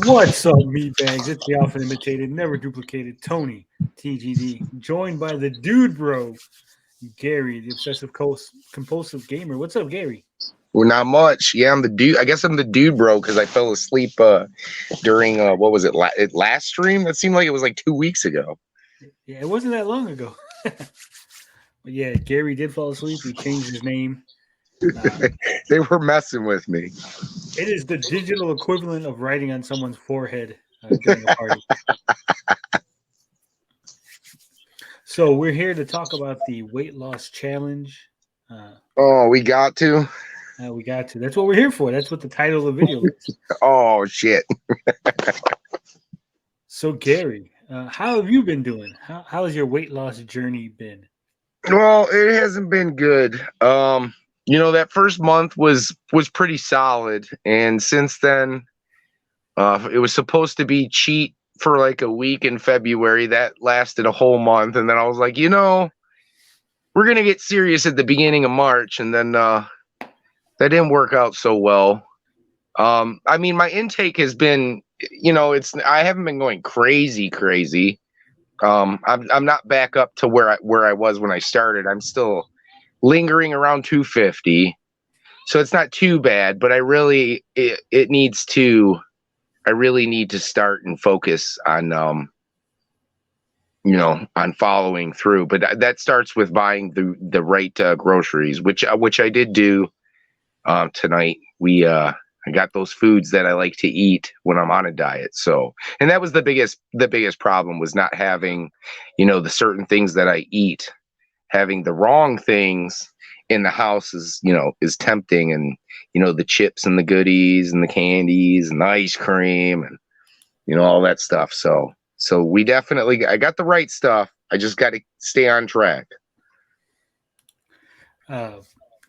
What's up, meatbags? It's the often imitated, never duplicated Tony TGD, joined by the dude bro, Gary, the obsessive compulsive gamer. What's up, Gary? Well, not much. Yeah, I'm the dude. I guess I'm the dude, bro, because I fell asleep during what was it? Last stream? That seemed like it was like 2 weeks ago. Yeah, it wasn't that long ago. But yeah, Gary did fall asleep. He changed his name. They were messing with me. It is the digital equivalent of writing on someone's forehead during a party. So we're here to talk about the weight loss challenge. Oh, we got to. We got to. That's what we're here for. That's what the title of the video is. Oh shit. So Gary, how have you been doing? How has your weight loss journey been? Well, it hasn't been good. That first month was pretty solid, and since then, it was supposed to be cheat for like a week in February. That lasted a whole month, and then I was like, we're gonna get serious at the beginning of March, and then that didn't work out so well. I mean, my intake has been, I haven't been going crazy. I'm not back up to where I was when I started. I'm still lingering around 250, so it's not too bad. But I really need to start and focus on on following through. But that starts with buying the right groceries, which I did do tonight. I got those foods that I like to eat when I'm on a diet. So, and that was the biggest problem, was not having, the certain things that I eat. Having the wrong things in the house is tempting, and, the chips and the goodies and the candies and the ice cream and, all that stuff. So I got the right stuff. I just got to stay on track.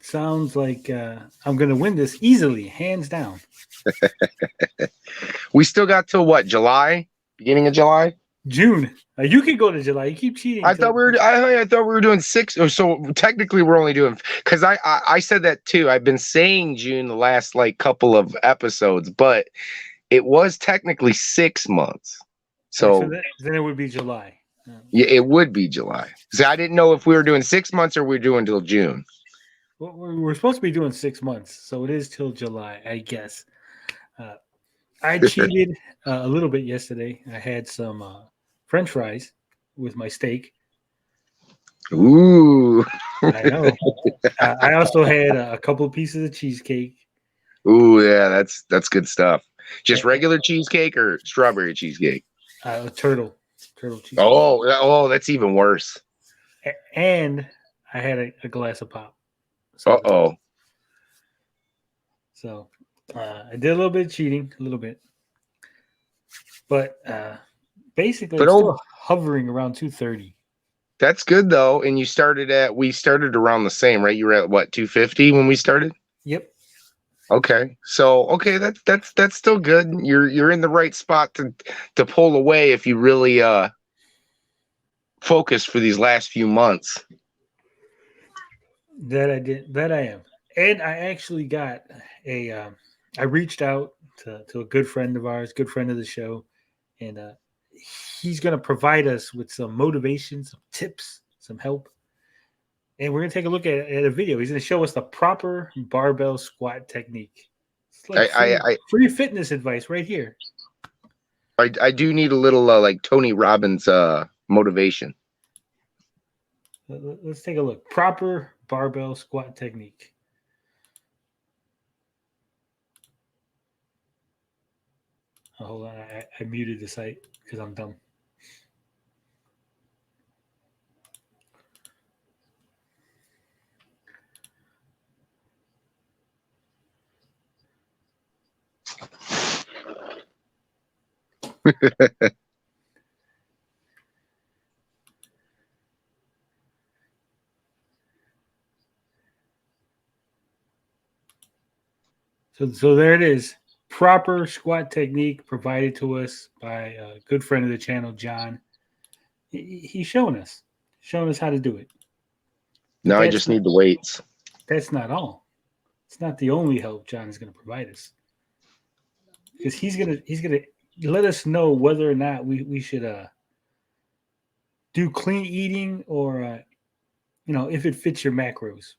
Sounds like I'm going to win this easily, hands down. We still got till what? July? Beginning of July? June. You can go to July. You keep cheating. I thought we were doing 6. So technically, we're only doing, because I said that too. I've been saying June the last couple of episodes, but it was technically 6 months. So then it would be July. Yeah, it would be July. So I didn't know if we were doing 6 months or we were doing till June. Well, we're supposed to be doing 6 months, so it is till July, I guess. I cheated a little bit yesterday. I had some French fries with my steak. Ooh. I know. I also had a couple of pieces of cheesecake. Ooh, yeah, that's good stuff. Just regular cheesecake or strawberry cheesecake? Turtle cheesecake. Oh, that's even worse. And I had a glass of pop. So I did a little bit of cheating, a little bit. But basically, I'm still hovering around 230. That's good, though. And we started around the same, right? You were at what, 250 when we started? Yep. Okay. So, that's still good. You're in the right spot to pull away if you really focus for these last few months. That I am. And I actually got I reached out to a good friend of ours, good friend of the show, and he's going to provide us with some motivation, some tips, some help. And we're going to take a look at a video. He's going to show us the proper barbell squat technique. It's like free fitness advice right here. I do need a little Tony Robbins motivation. Let's take a look. Proper barbell squat technique. Oh, hold on. I muted the site because I'm dumb. So there it is. Proper squat technique provided to us by a good friend of the channel, John. He's showing us how to do it. Now I just need the weights. That's not all. It's not the only help John is going to provide us, because he's gonna let us know whether or not we should do clean eating or if it fits your macros.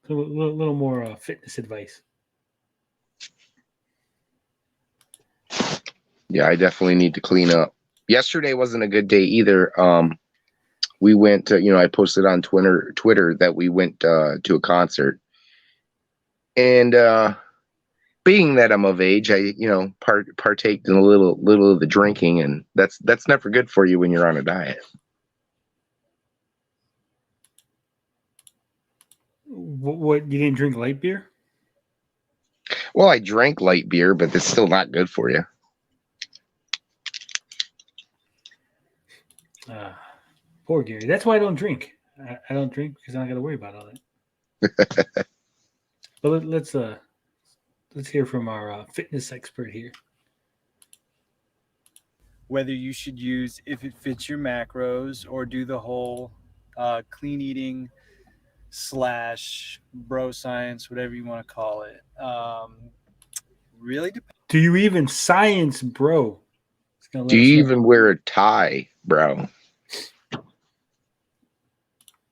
A little more fitness advice. Yeah, I definitely need to clean up. Yesterday wasn't a good day either. We went to, I posted on Twitter that we went to a concert. And being that I'm of age, I, partake in a little of the drinking, and that's never good for you when you're on a diet. What, you didn't drink light beer? Well, I drank light beer, but it's still not good for you. Poor Gary. That's why I don't drink. I don't drink because I don't got to worry about all that. But let's hear from our fitness expert here. Whether you should use if it fits your macros or do the whole clean eating / bro science, whatever you want to call it. Really depends. Do you even science, bro? Do you even wear a tie, bro?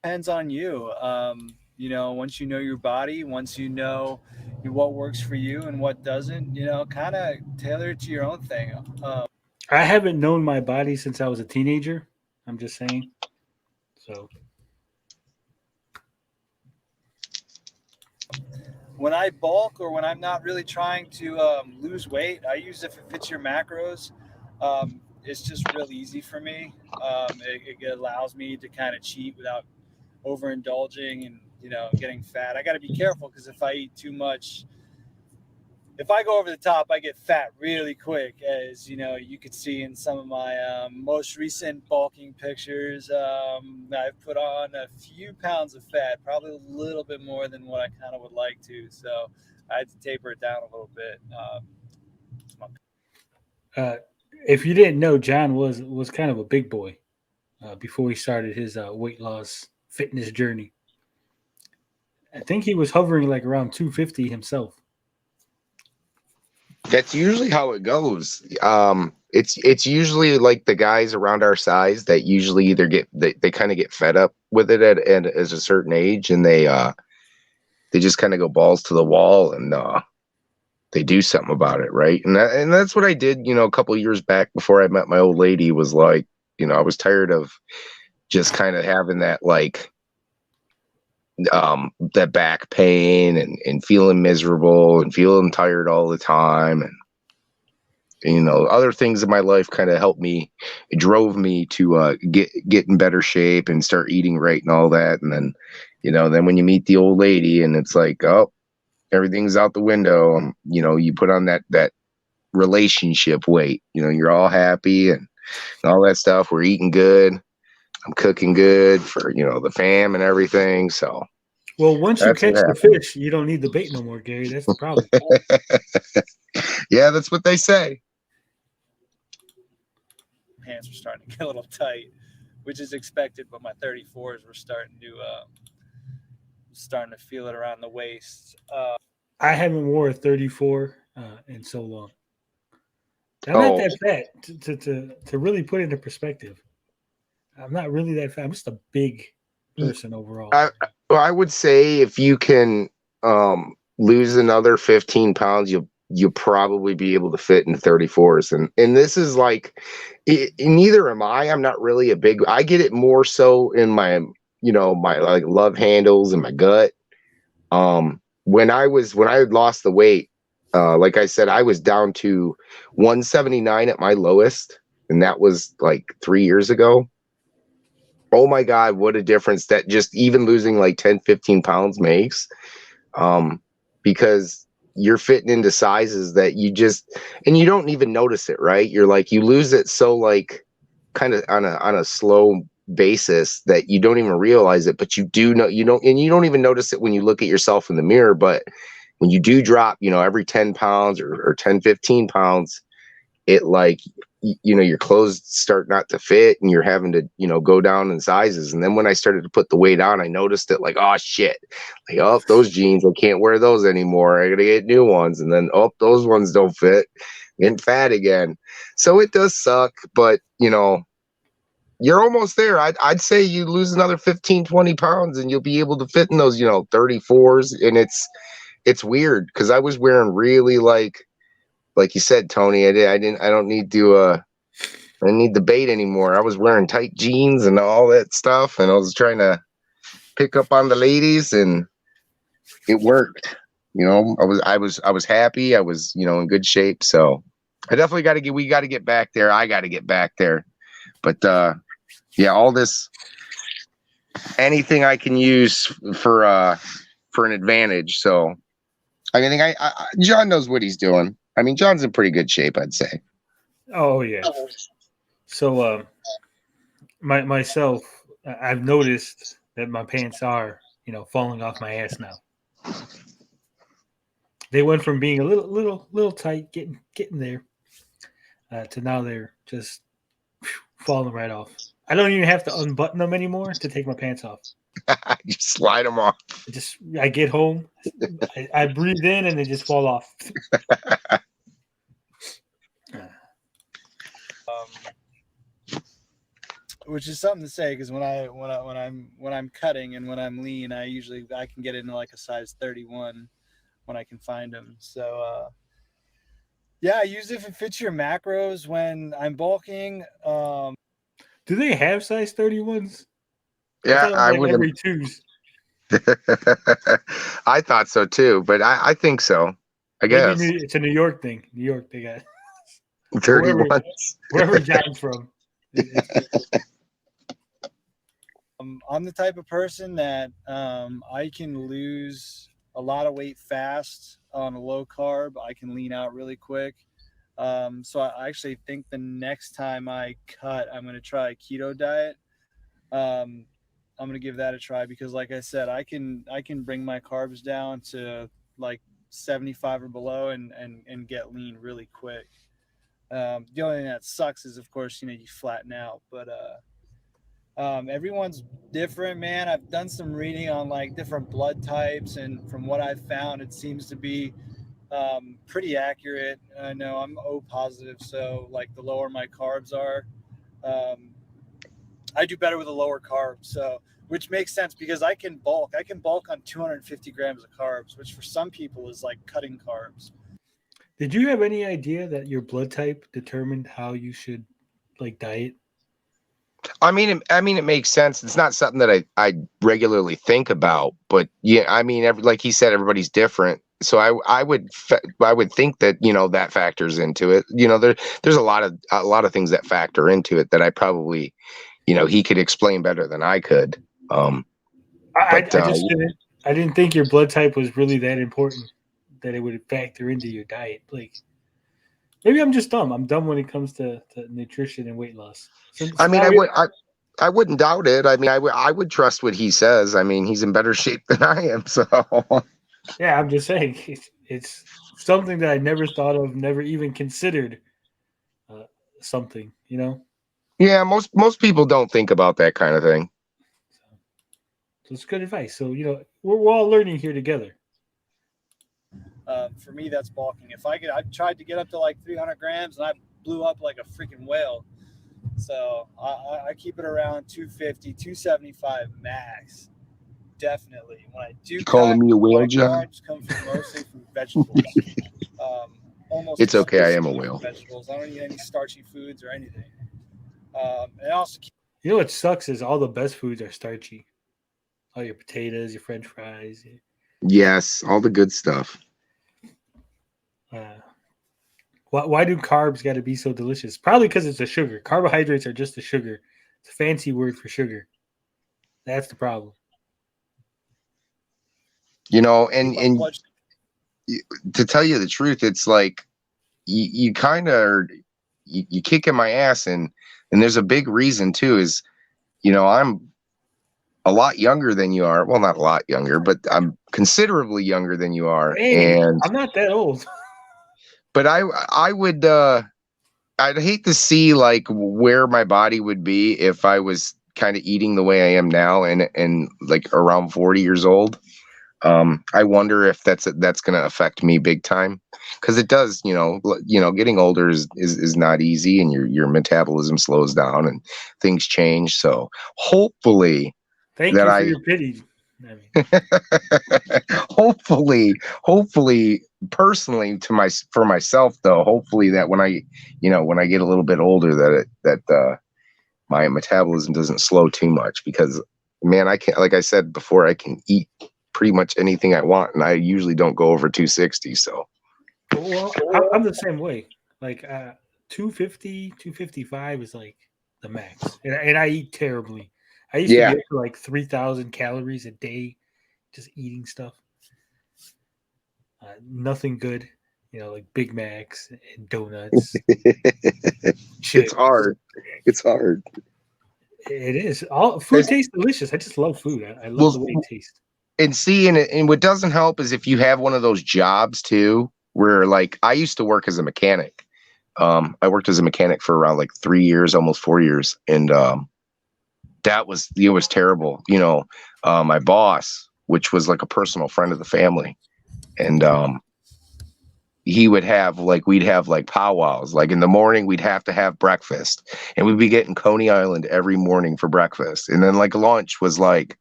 Depends on you. Once you know your body, once you know what works for you and what doesn't, kind of tailor it to your own thing. I haven't known my body since I was a teenager. I'm just saying. So when I bulk or when I'm not really trying to lose weight, I use if it fits your macros. It's just real easy for me. It allows me to kind of cheat without overindulging and getting fat. I got to be careful because if I eat too much, if I go over the top, I get fat really quick, as you could see in some of my most recent bulking pictures. I've put on a few pounds of fat, probably a little bit more than what I kind of would like to. So I had to taper it down a little bit. if you didn't know, John was kind of a big boy before he started his weight loss fitness journey. I think he was hovering like around 250 himself. That's usually how it goes. It's usually like the guys around our size that usually either they kind of get fed up with it at as a certain age, and they just kind of go balls to the wall and they do something about it, right? And that's what I did, a couple of years back before I met my old lady. Was like, I was tired of just kind of having that like that back pain and feeling miserable and feeling tired all the time, and other things in my life kind of helped me. It drove me to get in better shape and start eating right and all that. And then then when you meet the old lady and it's like, oh, everything's out the window, you put on that relationship weight, you're all happy and all that stuff. We're eating good, I'm cooking good for the fam and everything. So well, once you catch the fish, you don't need the bait no more, Gary. That's the problem. Yeah, that's what they say. Pants were starting to get a little tight, which is expected, but my 34s were starting to feel it around the waist. I haven't wore a 34 in so long. I'm not that fat to really put it into perspective. I'm not really that fat. I'm just a big person overall. I would say if you can lose another 15 pounds, you'll probably be able to fit in 34s. And this is like, neither am I. I'm not really a big. I get it more so in my my like love handles and my gut. When I had lost the weight, like I said, I was down to 179 at my lowest, and that was like 3 years ago. Oh my God, what a difference that just even losing like 10, 15 pounds makes. Because you're fitting into sizes that and you don't even notice it, right? You're like, you lose it so like kind of on a slow basis that you don't even realize it, but you do know, and you don't even notice it when you look at yourself in the mirror. But when you do drop, every 10 pounds or 10, 15 pounds, it like, your clothes start not to fit and you're having to, go down in sizes. And then when I started to put the weight on, I noticed it like, oh shit, like, oh, those jeans, I can't wear those anymore. I gotta get new ones. And then, oh, those ones don't fit. getting fat again. So it does suck, but you know, you're almost there. I'd say you lose another 15, 20 pounds and you'll be able to fit in those, you know, 34s. And it's weird because I was wearing really like you said, Tony, I don't need to, I didn't need the bait anymore. I was wearing tight jeans and all that stuff. And I was trying to pick up on the ladies and it worked. You know, I was happy. I was, you know, in good shape. So I definitely we got to get back there. I got to get back there. But, yeah, all this, anything I can use for an advantage. So I think John knows what he's doing. I mean, John's in pretty good shape, I'd say. Oh yeah. So myself, I've noticed that my pants are, you know, falling off my ass now. They went from being a little tight, getting there, to now they're just falling right off. I don't even have to unbutton them anymore to take my pants off. Just slide them off. I get home, I breathe in, and they just fall off. Which is something to say because when I'm cutting and when I'm lean, I can get into like a size 31 when I can find them. So yeah, I use it if it fits your macros when I'm bulking. Do they have size 31s? Yeah, I like would. Every twos. I thought so too, but I think so. I guess it's a New York thing. New York, they got 31. Wherever John's from. I'm the type of person that I can lose a lot of weight fast on a low carb. I can lean out really quick. So I actually think the next time I cut, I'm going to try a keto diet. I'm going to give that a try because, like I said, I can bring my carbs down to like 75 or below and get lean really quick. The only thing that sucks is, of course, you know, you flatten out, but everyone's different, man. I've done some reading on like different blood types, and from what I've found, it seems to be pretty accurate. I know I'm O positive, so like the lower my carbs are, I do better with a lower carb. So, which makes sense because I can bulk on 250 grams of carbs, which for some people is like cutting carbs. Did you have any idea that your blood type determined how you should like diet? I mean, it makes sense. It's not something that I regularly think about, but yeah, I mean, like he said, everybody's different. So I would think that, you know, that factors into it. You know, there's a lot of things that factor into it that I probably, you know, he could explain better than I could. I didn't think your blood type was really that important that it would factor into your diet. Like, maybe I'm just dumb. I'm dumb when it comes to nutrition and weight loss. I mean, I wouldn't doubt it. I mean, I would trust what he says. I mean, he's in better shape than I am. So yeah, I'm just saying it's something that I never thought of, never even considered. Something, you know. Yeah, most people don't think about that kind of thing. So it's good advice. So, you know, we're all learning here together. For me, that's bulking. I've tried to get up to like 300 grams and I blew up like a freaking whale. So I keep it around 250, 275 max. Definitely. When I do, you calling me a whale, John? Carbs come mostly from vegetables. Almost. It's okay. I am a whale. Vegetables. I don't eat any starchy foods or anything. And also, you know what sucks is all the best foods are starchy. All your potatoes, your French fries. Yes, all the good stuff. Why do carbs got to be so delicious? Probably because it's a sugar. Carbohydrates are just a sugar. It's a fancy word for sugar. That's the problem. You know, and to tell you the truth, it's like you kind of you kicking my ass, and there's a big reason too. Is, you know, I'm a lot younger than you are. Well, not a lot younger, but I'm considerably younger than you are. Hey, and I'm not that old. But I would I'd hate to see like where my body would be if I was kind of eating the way I am now and like around 40 years old. I wonder if that's going to affect me big time, because it does. Getting older is not easy, and your metabolism slows down and things change. So hopefully Thank that you for your pity. I mean, hopefully personally for myself though, hopefully that when I get a little bit older, that my metabolism doesn't slow too much, because man, I can't, like I said before, I can eat pretty much anything I want, and I usually don't go over 260. So well, I'm the same way. Like 250, 255 is like the max, and I eat terribly. I used to be yeah, up to like 3,000 calories a day, just eating stuff. Nothing good, like Big Macs and donuts, it's chips. hard. It's hard. It is. All food tastes delicious. I just love food. I love the way it tastes. And see, and what doesn't help is if you have one of those jobs too, where like I used to work as a mechanic. I worked as a mechanic for around like 3 years, almost 4 years, and it was terrible. My boss, which was like a personal friend of the family, and we'd have like powwows. Like in the morning, we'd have to have breakfast, and we'd be getting Coney Island every morning for breakfast. And then like lunch was like,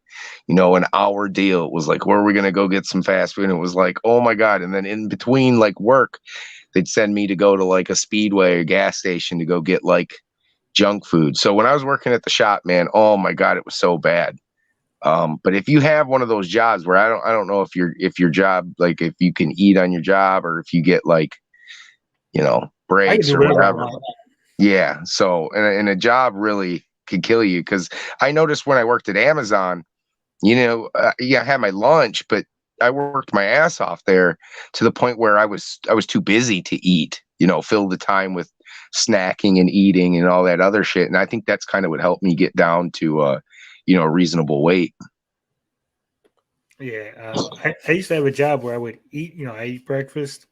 an hour deal. It was like, where are we going to go get some fast food? And it was like, oh my God. And then in between like work, they'd send me to go to like a Speedway or gas station to go get like junk food. So when I was working at the shop, man, oh my God, it was so bad. But if you have one of those jobs where I don't know if your job, like if you can eat on your job, or if you get like, breaks or whatever. Yeah. So, and a job really could kill you, because I noticed when I worked at Amazon, I had my lunch, but I worked my ass off there to the point where I was too busy to eat, fill the time with snacking and eating and all that other shit. And I think that's kind of what helped me get down to, a reasonable weight. Yeah. I used to have a job where I would eat, I eat breakfast.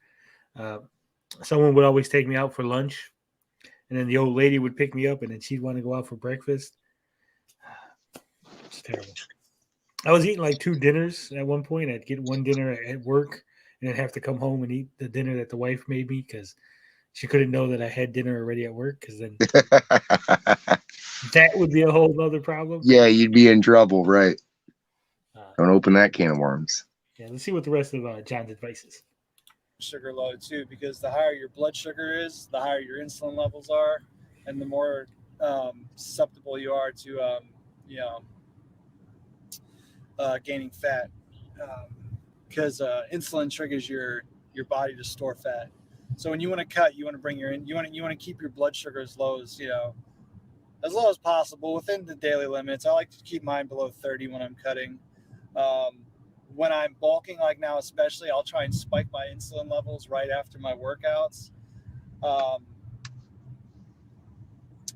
Someone would always take me out for lunch, and then the old lady would pick me up, and then she'd want to go out for breakfast. It's terrible. I was eating like 2 dinners at one point. I'd get one dinner at work, and then have to come home and eat the dinner that the wife made me, because she couldn't know that I had dinner already at work, because then that would be a whole other problem. Yeah, you'd be in trouble, right? Don't open that can of worms. Yeah, let's see what the rest of John's advice is. Sugar load too, because the higher your blood sugar is, the higher your insulin levels are, and the more susceptible you are to gaining fat, because insulin triggers your body to store fat. So when you want to cut, you want to bring you want to keep your blood sugar as low as possible within the daily limits. I like to keep mine below 30 when I'm cutting. When I'm bulking, like now especially, I'll try and spike my insulin levels right after my workouts.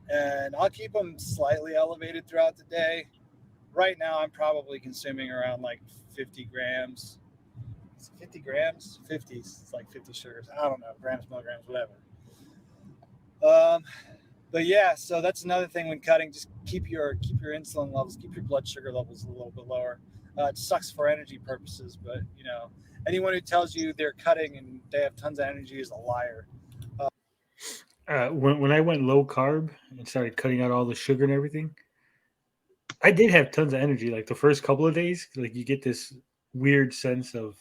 And I'll keep them slightly elevated throughout the day. Right now, I'm probably consuming around like 50 grams. 50 grams? 50. It's like 50 sugars. I don't know. Grams, milligrams, whatever. But yeah, so that's another thing when cutting. Just keep your insulin levels, keep your blood sugar levels a little bit lower. It sucks for energy purposes, but anyone who tells you they're cutting and they have tons of energy is a liar. When I went low carb and started cutting out all the sugar and everything, I did have tons of energy. Like the first couple of days, like you get this weird sense of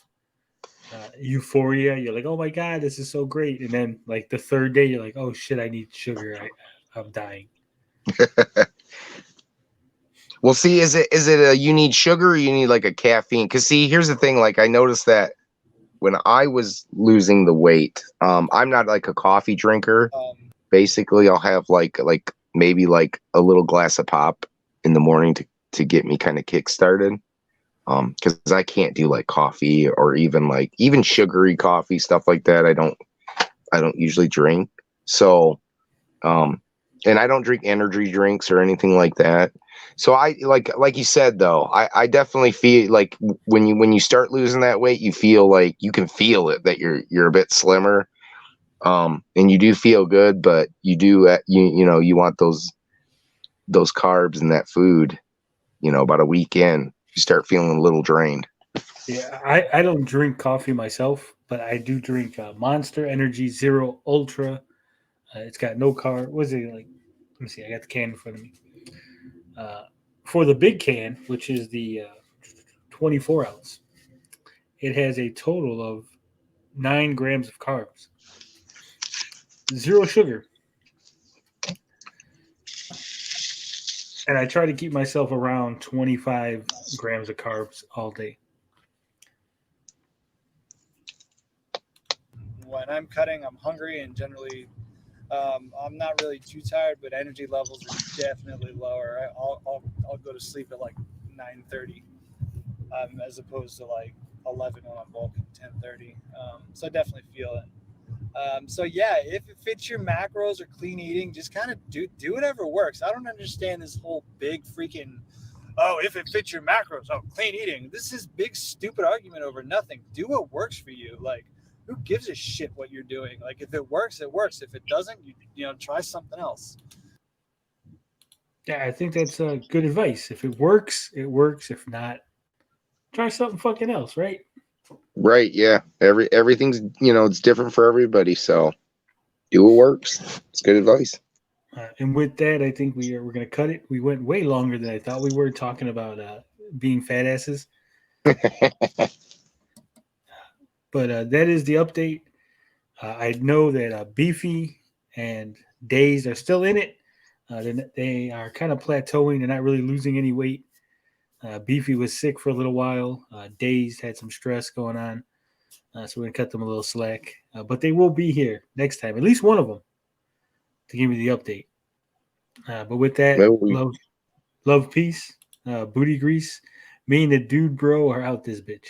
euphoria. You're like, oh my God, this is so great. And then like the third day, you're like, oh shit, I need sugar. I'm dying. Well, see, is it you need sugar, or you need like a caffeine? Because see, here's the thing. Like I noticed that when I was losing the weight, I'm not like a coffee drinker. Basically, I'll have like maybe like a little glass of pop in the morning to get me kind of kick started. Because I can't do like coffee or even sugary coffee, stuff like that. I don't usually drink. So, and I don't drink energy drinks or anything like that. So I like you said though, I definitely feel like when you start losing that weight, you feel like you can feel it, that you're a bit slimmer, and you do feel good, but you do you want those carbs and that food, about a week in, you start feeling a little drained. Yeah, I don't drink coffee myself, but I do drink Monster Energy Zero Ultra. It's got no carb. What's it like? Let me see. I got the can in front of me. Uh, for the big can, which is the 24 ounce, it has a total of 9 grams of carbs, zero sugar. And I try to keep myself around 25 grams of carbs all day. When I'm cutting, I'm hungry, and generally I'm not really too tired, but energy levels are definitely lower. I'll go to sleep at like 9:30, as opposed to like 11 when I'm bulking 10:30. So I definitely feel it. So yeah, if it fits your macros or clean eating, just kind of do whatever works. I don't understand this whole big freaking if it fits your macros, clean eating. This is big stupid argument over nothing. Do what works for you. Like, who gives a shit what you're doing? Like, if it works, it works. If it doesn't, you try something else. Yeah, I think that's good advice. If it works, it works. If not, try something fucking else, right? Right? Yeah. Everything's it's different for everybody. So do what works. It's good advice. And with that, I think we're going to cut it. We went way longer than I thought we were talking about being fat asses. But that is the update. I know that Beefy and Days are still in it. They are kind of plateauing. They're not really losing any weight. Beefy was sick for a little while. Days had some stress going on. So we're going to cut them a little slack. But they will be here next time, at least one of them, to give me the update. But with that, love, peace, booty grease. Me and the dude bro are out this bitch.